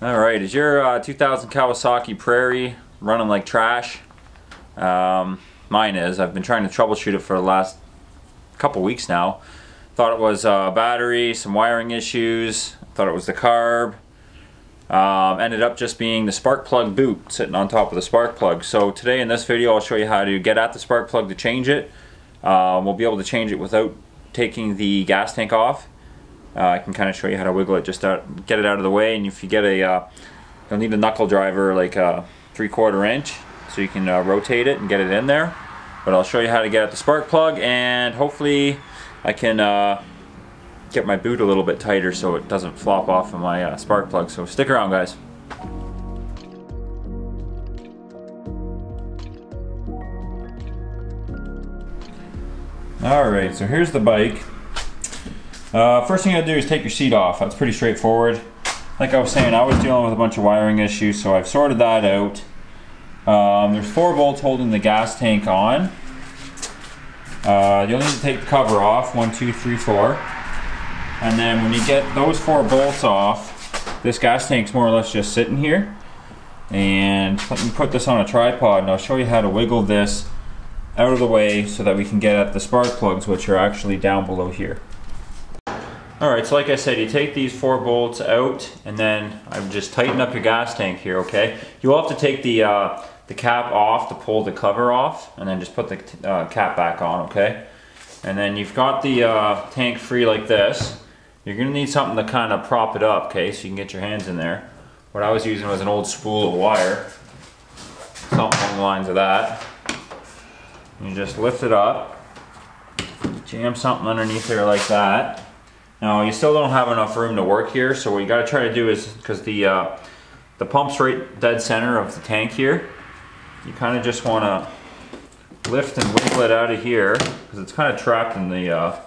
Alright, is your 2000 Kawasaki Prairie running like trash? Mine is. I've been trying to troubleshoot it for the last couple weeks now. Thought it was battery, some wiring issues, thought it was the carb. Ended up just being the spark plug boot sitting on top of the spark plug. So today in this video I'll show you how to get at the spark plug to change it. We'll be able to change it without taking the gas tank off. I can kind of show you how to wiggle it, just get it out of the way, and if you get you'll need a knuckle driver like a 3/4 inch so you can rotate it and get it in there. But I'll show you how to get at the spark plug, and hopefully I can get my boot a little bit tighter so it doesn't flop off of my spark plug. So stick around, guys. Alright, so here's the bike. First thing you gotta do is take your seat off. That's pretty straightforward. Like I was saying, I was dealing with a bunch of wiring issues, so I've sorted that out. There's 4 bolts holding the gas tank on. You'll need to take the cover off, 1, 2, 3, 4. And then when you get those 4 bolts off, this gas tank's more or less just sitting here. And let me put this on a tripod and I'll show you how to wiggle this out of the way so that we can get at the spark plugs, which are actually down below here. Alright, so like I said, you take these 4 bolts out, and then I've just tightened up your gas tank here, okay? You'll have to take the cap off to pull the cover off, and then just put the cap back on, okay? And then you've got the tank free like this. You're going to need something to kind of prop it up, okay, so you can get your hands in there. What I was using was an old spool of wire, something along the lines of that. You just lift it up, jam something underneath there like that. Now you still don't have enough room to work here, so what you got to try to do is, because the pump's right dead center of the tank here, you kind of just want to lift and wiggle it out of here, because it's kind of trapped in the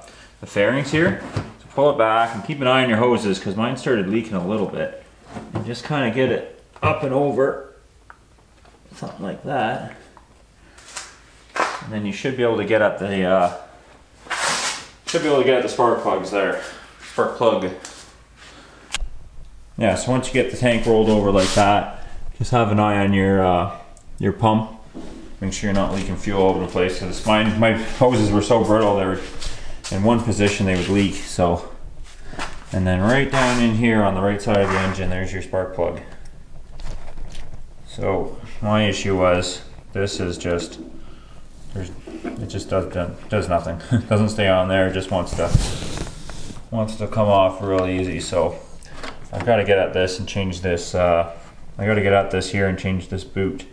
fairings here. So pull it back and keep an eye on your hoses, because mine started leaking a little bit. And just kind of get it up and over, something like that. And then you should be able to get at the spark plugs there. Spark plug. Yeah, so once you get the tank rolled over like that, just have an eye on your pump. Make sure you're not leaking fuel all over the place, because my hoses were so brittle they were in one position they would leak. So, and then right down in here on the right side of the engine, there's your spark plug. So my issue was, this is just, it just does nothing. It doesn't stay on there. It just wants to come off real easy. So I've got to get at this and change this. I got to get at this here and change this boot.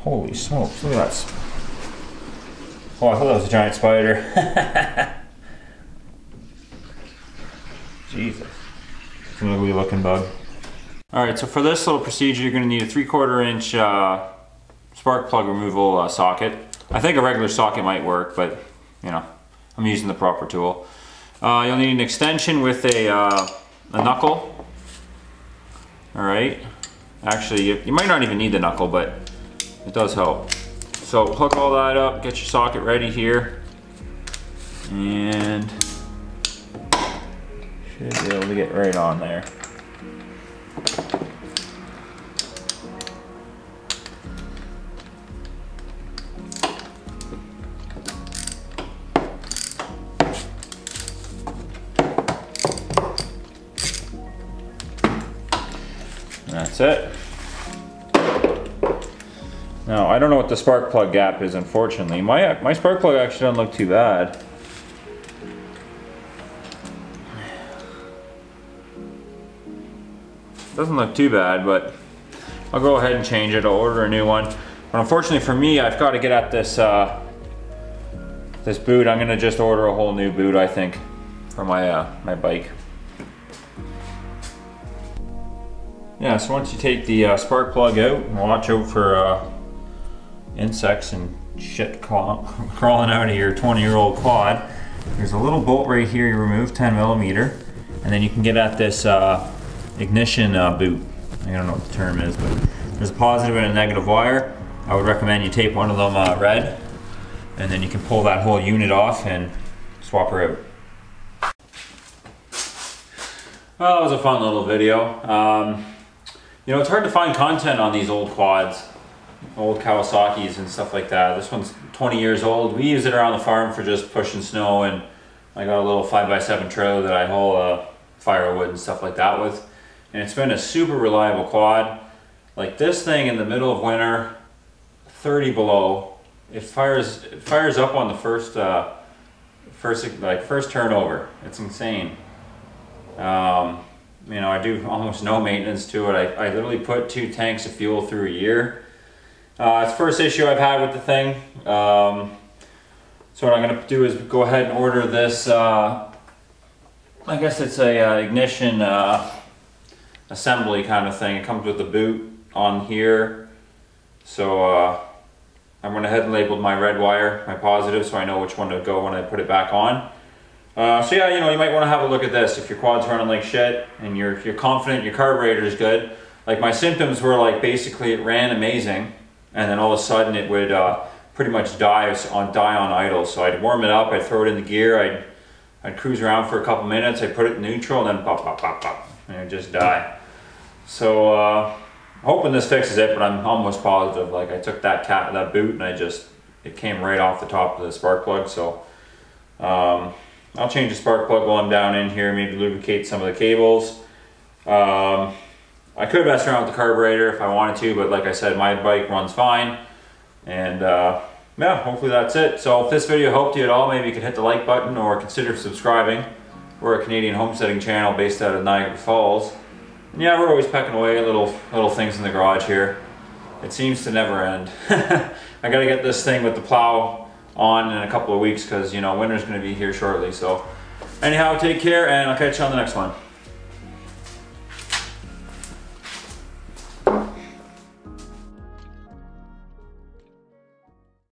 Holy smokes! Look at that. Oh, I thought that was a giant spider. Jesus, it's an ugly looking bug. All right, so for this little procedure, you're going to need a 3/4 inch spark plug removal socket. I think a regular socket might work, but you know, I'm using the proper tool. You'll need an extension with a knuckle. Alright, actually you might not even need the knuckle, but it does help. So hook all that up, get your socket ready here, and should be able to get right on there. That's it. Now, I don't know what the spark plug gap is, unfortunately. My spark plug actually doesn't look too bad. Doesn't look too bad, but I'll go ahead and change it. I'll order a new one. But unfortunately for me, I've got to get at this this boot. I'm gonna just order a whole new boot, I think, for my my bike. Yeah, so once you take the spark plug out, watch out for insects and shit crawling out of your 20-year-old quad. There's a little bolt right here you remove, 10mm, and then you can get at this ignition boot. I don't know what the term is, but there's a positive and a negative wire. I would recommend you tape one of them red, and then you can pull that whole unit off and swap her out. Well, that was a fun little video. You know, it's hard to find content on these old quads, old Kawasaki's and stuff like that. This one's 20 years old. We use it around the farm for just pushing snow, and I got a little 5x7 trailer that I haul firewood and stuff like that with. And it's been a super reliable quad. Like this thing in the middle of winter, 30 below, it fires up on the first turnover. It's insane. You know, I do almost no maintenance to it. I literally put 2 tanks of fuel through a year. It's the first issue I've had with the thing. So what I'm going to do is go ahead and order this, I guess it's a ignition assembly kind of thing. It comes with the boot on here. So I went ahead and labeled my red wire, my positive, so I know which one to go when I put it back on. So yeah, you know, you might want to have a look at this if your quad's running like shit and you're confident your carburetor is good. Like my symptoms were like basically it ran amazing, and then all of a sudden it would pretty much die on idle. So I'd warm it up, I'd throw it in the gear, I'd cruise around for a couple minutes, I'd put it in neutral, and then pop, pop, pop, pop, and it'd just die. So I'm hoping this fixes it, but I'm almost positive. Like I took that boot and it came right off the top of the spark plug. So I'll change the spark plug while I'm down in here, maybe lubricate some of the cables. I could mess around with the carburetor if I wanted to, but like I said, my bike runs fine. And yeah, hopefully that's it. So if this video helped you at all, maybe you could hit the like button or consider subscribing. We're a Canadian homesteading channel based out of Niagara Falls. And yeah, we're always pecking away at little things in the garage here. It seems to never end. I gotta get this thing with the plow on in a couple of weeks because, you know, winter's gonna be here shortly. So anyhow, take care, and I'll catch you on the next one.